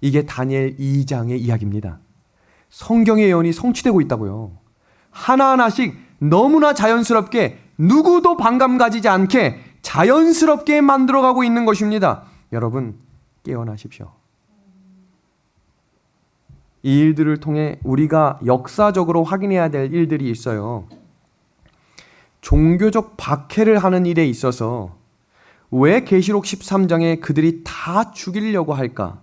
이게 다니엘 2장의 이야기입니다. 성경의 예언이 성취되고 있다고요. 하나하나씩 너무나 자연스럽게 누구도 반감 가지지 않게 자연스럽게 만들어가고 있는 것입니다. 여러분, 깨어나십시오. 이 일들을 통해 우리가 역사적으로 확인해야 될 일들이 있어요. 종교적 박해를 하는 일에 있어서 왜 계시록 13장에 그들이 다 죽이려고 할까?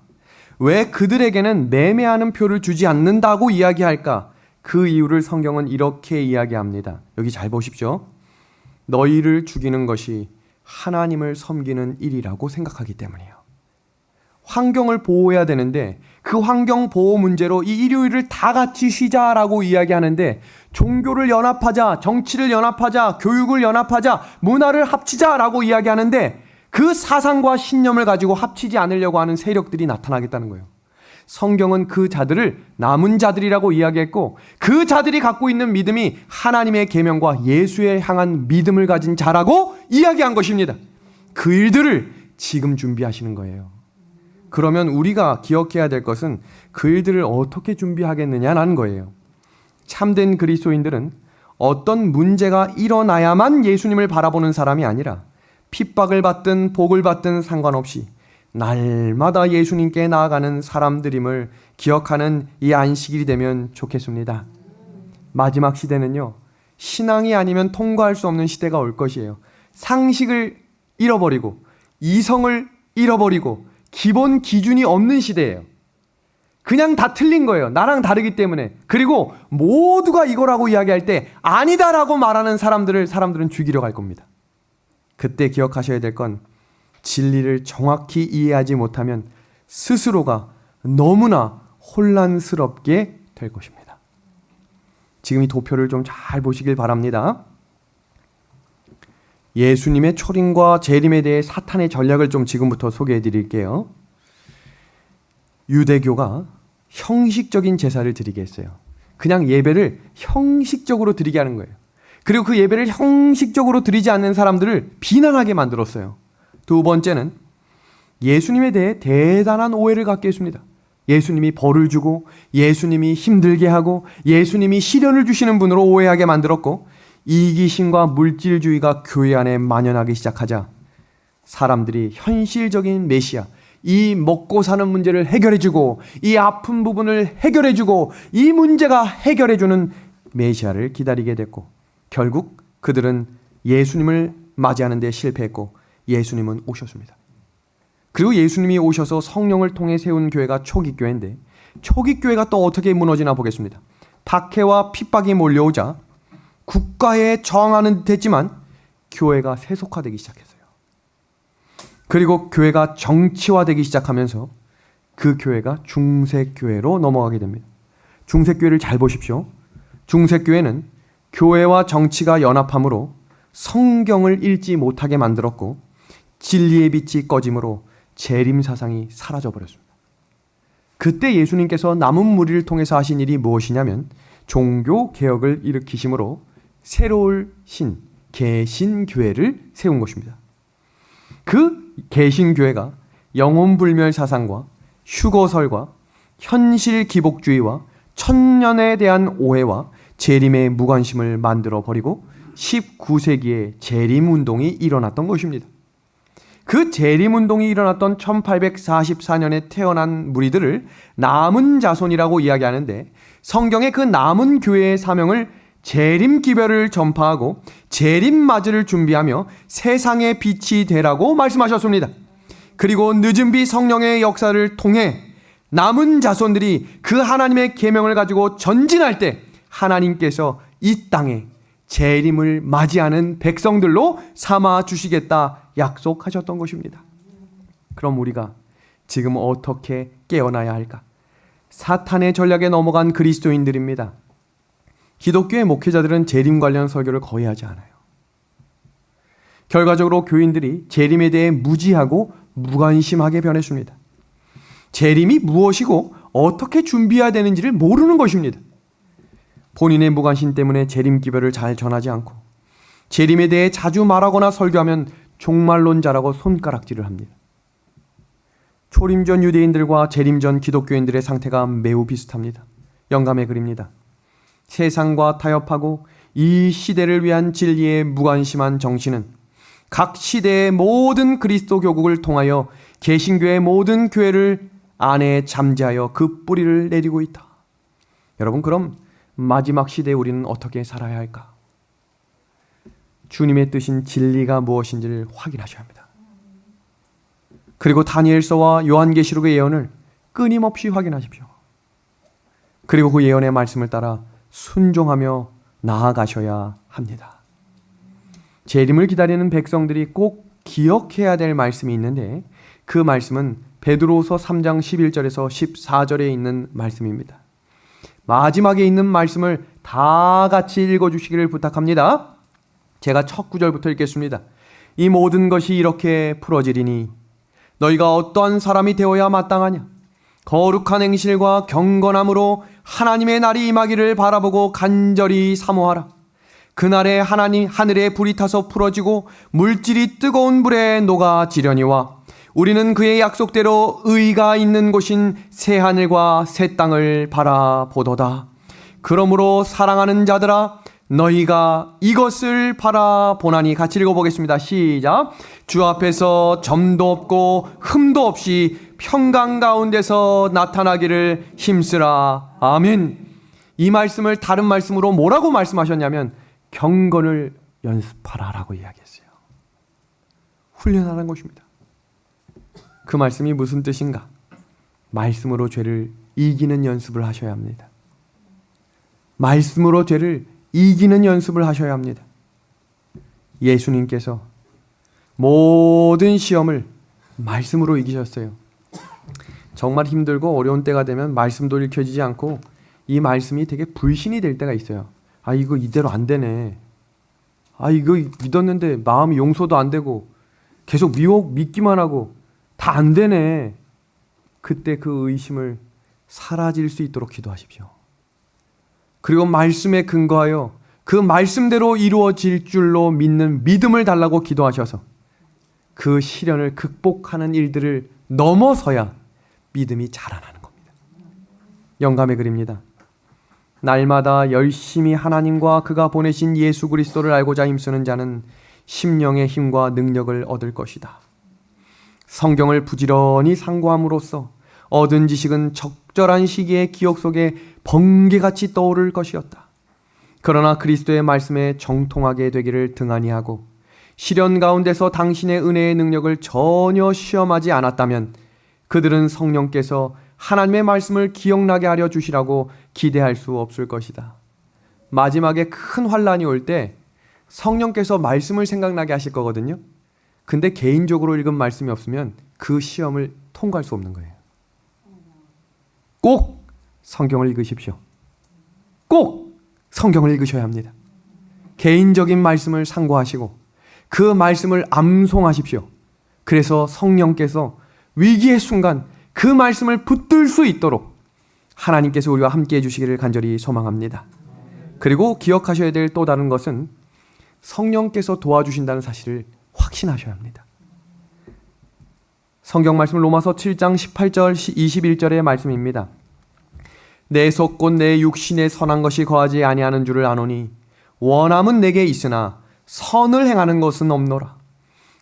왜 그들에게는 매매하는 표를 주지 않는다고 이야기할까? 그 이유를 성경은 이렇게 이야기합니다. 여기 잘 보십시오. 너희를 죽이는 것이 하나님을 섬기는 일이라고 생각하기 때문이에요. 환경을 보호해야 되는데 그 환경 보호 문제로 이 일요일을 다 같이 쉬자라고 이야기하는데 종교를 연합하자, 정치를 연합하자, 교육을 연합하자, 문화를 합치자라고 이야기하는데 그 사상과 신념을 가지고 합치지 않으려고 하는 세력들이 나타나겠다는 거예요. 성경은 그 자들을 남은 자들이라고 이야기했고 그 자들이 갖고 있는 믿음이 하나님의 계명과 예수에 향한 믿음을 가진 자라고 이야기한 것입니다. 그 일들을 지금 준비하시는 거예요. 그러면 우리가 기억해야 될 것은 그 일들을 어떻게 준비하겠느냐라는 거예요. 참된 그리스도인들은 어떤 문제가 일어나야만 예수님을 바라보는 사람이 아니라 핍박을 받든 복을 받든 상관없이 날마다 예수님께 나아가는 사람들임을 기억하는 이 안식일이 되면 좋겠습니다. 마지막 시대는요, 신앙이 아니면 통과할 수 없는 시대가 올 것이에요. 상식을 잃어버리고 이성을 잃어버리고 기본 기준이 없는 시대예요. 그냥 다 틀린 거예요. 나랑 다르기 때문에. 그리고 모두가 이거라고 이야기할 때 아니다라고 말하는 사람들은 죽이려 갈 겁니다. 그때 기억하셔야 될 건 진리를 정확히 이해하지 못하면 스스로가 너무나 혼란스럽게 될 것입니다. 지금 이 도표를 좀 잘 보시길 바랍니다. 예수님의 초림과 재림에 대해 사탄의 전략을 좀 지금부터 소개해 드릴게요. 유대교가 형식적인 제사를 드리게 했어요. 그냥 예배를 형식적으로 드리게 하는 거예요. 그리고 그 예배를 형식적으로 드리지 않는 사람들을 비난하게 만들었어요. 두 번째는 예수님에 대해 대단한 오해를 갖게 했습니다. 예수님이 벌을 주고 예수님이 힘들게 하고 예수님이 시련을 주시는 분으로 오해하게 만들었고, 이기심과 물질주의가 교회 안에 만연하기 시작하자 사람들이 현실적인 메시아, 이 먹고 사는 문제를 해결해주고 이 아픈 부분을 해결해주고 이 문제가 해결해주는 메시아를 기다리게 됐고, 결국 그들은 예수님을 맞이하는 데 실패했고 예수님은 오셨습니다. 그리고 예수님이 오셔서 성령을 통해 세운 교회가 초기교회인데, 초기교회가 또 어떻게 무너지나 보겠습니다. 박해와 핍박이 몰려오자 국가에 저항하는 듯 했지만 교회가 세속화되기 시작했어요. 그리고 교회가 정치화되기 시작하면서 그 교회가 중세교회로 넘어가게 됩니다. 중세교회를 잘 보십시오. 중세교회는 교회와 정치가 연합함으로 성경을 읽지 못하게 만들었고, 진리의 빛이 꺼짐으로 재림 사상이 사라져버렸습니다. 그때 예수님께서 남은 무리를 통해서 하신 일이 무엇이냐면 종교 개혁을 일으키심으로 새로운 개신교회를 세운 것입니다. 그 개신교회가 영혼불멸 사상과 휴거설과 현실 기복주의와 천년에 대한 오해와 재림의 무관심을 만들어버리고 19세기에 재림운동이 일어났던 것입니다. 그 재림운동이 일어났던 1844년에 태어난 무리들을 남은 자손이라고 이야기하는데, 성경의 그 남은 교회의 사명을 재림기별을 전파하고 재림맞이를 준비하며 세상의 빛이 되라고 말씀하셨습니다. 그리고 늦은 비 성령의 역사를 통해 남은 자손들이 그 하나님의 계명을 가지고 전진할 때 하나님께서 이 땅에 재림을 맞이하는 백성들로 삼아 주시겠다 약속하셨던 것입니다. 그럼 우리가 지금 어떻게 깨어나야 할까? 사탄의 전략에 넘어간 그리스도인들입니다. 기독교의 목회자들은 재림 관련 설교를 거의 하지 않아요. 결과적으로 교인들이 재림에 대해 무지하고 무관심하게 변했습니다. 재림이 무엇이고 어떻게 준비해야 되는지를 모르는 것입니다. 본인의 무관심 때문에 재림 기별을 잘 전하지 않고 재림에 대해 자주 말하거나 설교하면 종말론자라고 손가락질을 합니다. 초림 전 유대인들과 재림 전 기독교인들의 상태가 매우 비슷합니다. 영감의 글입니다. 세상과 타협하고 이 시대를 위한 진리에 무관심한 정신은 각 시대의 모든 그리스도 교국을 통하여 개신교의 모든 교회를 안에 잠재하여 그 뿌리를 내리고 있다. 여러분, 그럼 마지막 시대에 우리는 어떻게 살아야 할까? 주님의 뜻인 진리가 무엇인지를 확인하셔야 합니다. 그리고 다니엘서와 요한계시록의 예언을 끊임없이 확인하십시오. 그리고 그 예언의 말씀을 따라 순종하며 나아가셔야 합니다. 재림을 기다리는 백성들이 꼭 기억해야 될 말씀이 있는데, 그 말씀은 베드로서 3장 11절에서 14절에 있는 말씀입니다. 마지막에 있는 말씀을 다 같이 읽어주시기를 부탁합니다. 제가 첫 구절부터 읽겠습니다. 이 모든 것이 이렇게 풀어지리니 너희가 어떠한 사람이 되어야 마땅하냐? 거룩한 행실과 경건함으로 하나님의 날이 임하기를 바라보고 간절히 사모하라. 그날에 하늘에 불이 타서 풀어지고 물질이 뜨거운 불에 녹아지려니와 우리는 그의 약속대로 의가 있는 곳인 새 하늘과 새 땅을 바라보도다. 그러므로 사랑하는 자들아, 너희가 이것을 바라보나니. 같이 읽어보겠습니다. 시작. 주 앞에서 점도 없고 흠도 없이 평강 가운데서 나타나기를 힘쓰라. 아멘. 이 말씀을 다른 말씀으로 뭐라고 말씀하셨냐면 경건을 연습하라라고 이야기했어요. 훈련하라는 것입니다. 그 말씀이 무슨 뜻인가? 말씀으로 죄를 이기는 연습을 하셔야 합니다. 말씀으로 죄를 이기는 연습을 하셔야 합니다. 예수님께서 모든 시험을 말씀으로 이기셨어요. 정말 힘들고 어려운 때가 되면 말씀도 읽혀지지 않고 이 말씀이 되게 불신이 될 때가 있어요. 아, 이거 이대로 안 되네. 아, 이거 믿었는데 마음이 용서도 안 되고 계속 믿기만 하고 다 안 되네. 그때 그 의심을 사라질 수 있도록 기도하십시오. 그리고 말씀에 근거하여 그 말씀대로 이루어질 줄로 믿는 믿음을 달라고 기도하셔서 그 시련을 극복하는 일들을 넘어서야 믿음이 자라나는 겁니다. 영감의 글입니다. 날마다 열심히 하나님과 그가 보내신 예수 그리스도를 알고자 힘쓰는 자는 심령의 힘과 능력을 얻을 것이다. 성경을 부지런히 상고함으로써 얻은 지식은 적절한 시기에 기억 속에 번개같이 떠오를 것이었다. 그러나 그리스도의 말씀에 정통하게 되기를 등한히 하고 시련 가운데서 당신의 은혜의 능력을 전혀 시험하지 않았다면 그들은 성령께서 하나님의 말씀을 기억나게 하려 주시라고 기대할 수 없을 것이다. 마지막에 큰 환란이 올 때 성령께서 말씀을 생각나게 하실 거거든요. 근데 개인적으로 읽은 말씀이 없으면 그 시험을 통과할 수 없는 거예요. 꼭 성경을 읽으십시오. 꼭 성경을 읽으셔야 합니다. 개인적인 말씀을 상고하시고 그 말씀을 암송하십시오. 그래서 성령께서 위기의 순간 그 말씀을 붙들 수 있도록 하나님께서 우리와 함께 해주시기를 간절히 소망합니다. 그리고 기억하셔야 될 또 다른 것은 성령께서 도와주신다는 사실을 확신하셔야 합니다. 성경 말씀 로마서 7장 18절 21절의 말씀입니다. 내 속 곧 내 육신에 선한 것이 거하지 아니하는 줄을 아노니 원함은 내게 있으나 선을 행하는 것은 없노라.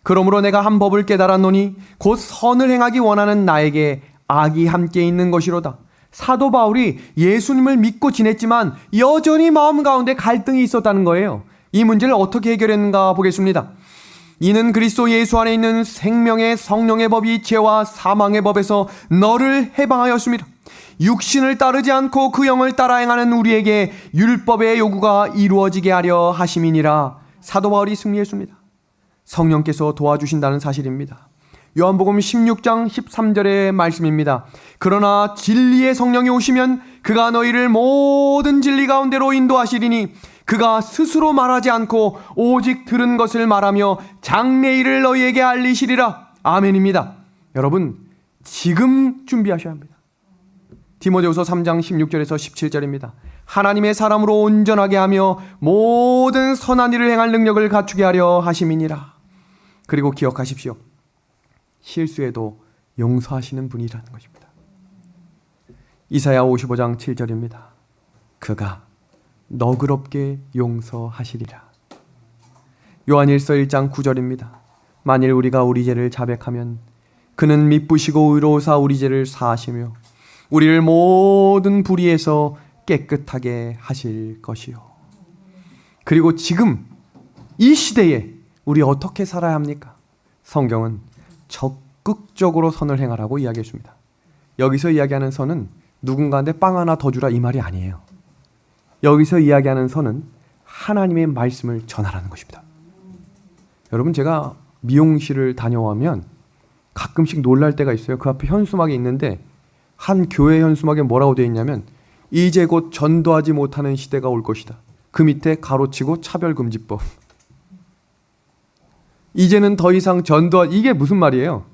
그러므로 내가 한 법을 깨달았노니 곧 선을 행하기 원하는 나에게 악이 함께 있는 것이로다. 사도 바울이 예수님을 믿고 지냈지만 여전히 마음 가운데 갈등이 있었다는 거예요. 이 문제를 어떻게 해결했는가 보겠습니다. 이는 그리스도 예수 안에 있는 생명의 성령의 법이 죄와 사망의 법에서 너를 해방하였습니다. 육신을 따르지 않고 그 영을 따라 행하는 우리에게 율법의 요구가 이루어지게 하려 하심이니라. 사도 바울이 승리했습니다. 성령께서 도와주신다는 사실입니다. 요한복음 16장 13절의 말씀입니다. 그러나 진리의 성령이 오시면 그가 너희를 모든 진리 가운데로 인도하시리니 그가 스스로 말하지 않고 오직 들은 것을 말하며 장래일을 너희에게 알리시리라. 아멘입니다. 여러분, 지금 준비하셔야 합니다. 디모데후서 3장 16절에서 17절입니다. 하나님의 사람으로 온전하게 하며 모든 선한 일을 행할 능력을 갖추게 하려 하심이니라. 그리고 기억하십시오. 실수에도 용서하시는 분이라는 것입니다. 이사야 55장 7절입니다. 그가 너그럽게 용서하시리라. 요한일서 1장 9절입니다. 만일 우리가 우리 죄를 자백하면 그는 미쁘시고 의로우사 우리 죄를 사하시며 우리를 모든 불의에서 깨끗하게 하실 것이요. 그리고 지금 이 시대에 우리 어떻게 살아야 합니까? 성경은 적극적으로 선을 행하라고 이야기했습니다. 여기서 이야기하는 선은 누군가한테 빵 하나 더 주라 이 말이 아니에요. 여기서 이야기하는 선은 하나님의 말씀을 전하라는 것입니다. 여러분, 제가 미용실을 다녀오면 가끔씩 놀랄 때가 있어요. 그 앞에 현수막이 있는데 한 교회 현수막에 뭐라고 되어 있냐면 이제 곧 전도하지 못하는 시대가 올 것이다. 그 밑에 가로치고 차별금지법. 이제는 더 이상 이게 무슨 말이에요?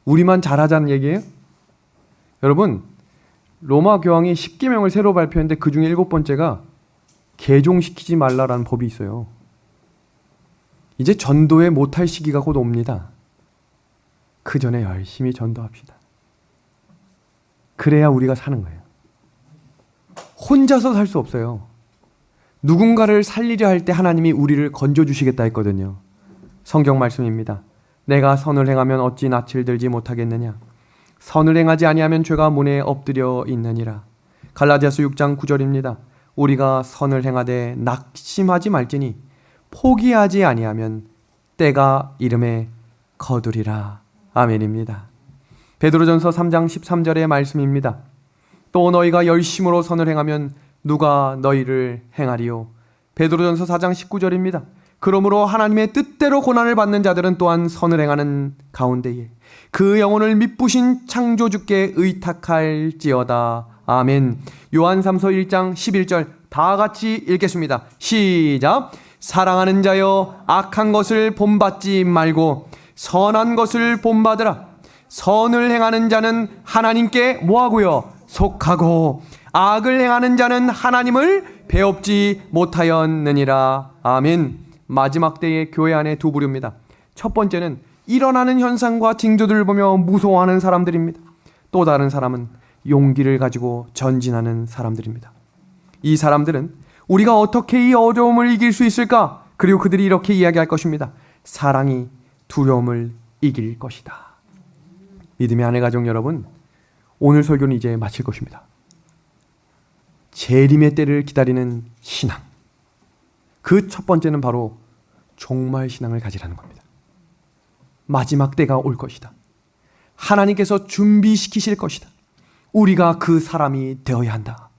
우리만 잘하자는 얘기예요? 여러분, 로마 교황이 10계명을 새로 발표했는데 그 중에 7번째가 개종시키지 말라라는 법이 있어요. 이제 전도에 못할 시기가 곧 옵니다. 그 전에 열심히 전도합시다. 그래야 우리가 사는 거예요. 혼자서 살 수 없어요. 누군가를 살리려 할 때 하나님이 우리를 건져주시겠다 했거든요. 성경 말씀입니다. 내가 선을 행하면 어찌 낯을 들지 못하겠느냐. 선을 행하지 아니하면 죄가 문에 엎드려 있느니라. 갈라디아서 6장 9절입니다. 우리가 선을 행하되 낙심하지 말지니 포기하지 아니하면 때가 이름에 거두리라. 아멘입니다. 베드로전서 3장 13절의 말씀입니다. 또 너희가 열심으로 선을 행하면 누가 너희를 행하리요. 베드로전서 4장 19절입니다. 그러므로 하나님의 뜻대로 고난을 받는 자들은 또한 선을 행하는 가운데에 그 영혼을 미쁘신 창조주께 의탁할지어다. 아멘. 요한삼서 1장 11절 다 같이 읽겠습니다. 시작. 사랑하는 자여 악한 것을 본받지 말고 선한 것을 본받으라. 선을 행하는 자는 하나님께 뭐하고요? 속하고 악을 행하는 자는 하나님을 배웁지 못하였느니라. 아멘. 마지막 때의 교회 안에 두 부류입니다. 첫 번째는 일어나는 현상과 징조들을 보며 무서워하는 사람들입니다. 또 다른 사람은 용기를 가지고 전진하는 사람들입니다. 이 사람들은 우리가 어떻게 이 어려움을 이길 수 있을까? 그리고 그들이 이렇게 이야기할 것입니다. 사랑이 두려움을 이길 것이다. 믿음의 아내 가족 여러분, 오늘 설교는 이제 마칠 것입니다. 재림의 때를 기다리는 신앙. 그 첫 번째는 바로 종말 신앙을 가지라는 겁니다. 마지막 때가 올 것이다. 하나님께서 준비시키실 것이다. 우리가 그 사람이 되어야 한다.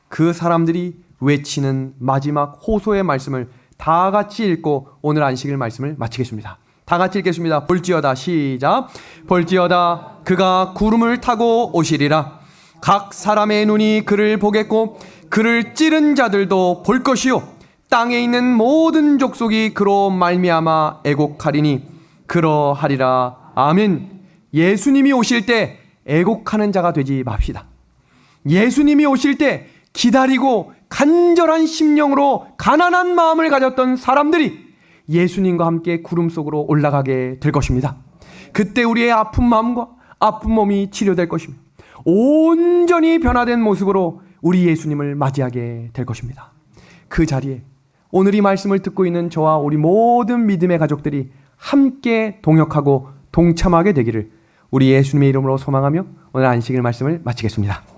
그 사람들이 외치는 마지막 호소의 말씀을 다 같이 읽고 오늘 안식일 말씀을 마치겠습니다. 다 같이 읽겠습니다. 볼지어다. 시작. 볼지어다 그가 구름을 타고 오시리라. 각 사람의 눈이 그를 보겠고 그를 찌른 자들도 볼 것이요 땅에 있는 모든 족속이 그로 말미암아 애곡하리니 그러하리라. 아멘. 예수님이 오실 때 애곡하는 자가 되지 맙시다. 예수님이 오실 때 기다리고 간절한 심령으로 가난한 마음을 가졌던 사람들이 예수님과 함께 구름 속으로 올라가게 될 것입니다. 그때 우리의 아픈 마음과 아픈 몸이 치료될 것입니다. 온전히 변화된 모습으로 우리 예수님을 맞이하게 될 것입니다. 그 자리에 오늘 이 말씀을 듣고 있는 저와 우리 모든 믿음의 가족들이 함께 동역하고 동참하게 되기를 우리 예수님의 이름으로 소망하며 오늘 안식일 말씀을 마치겠습니다.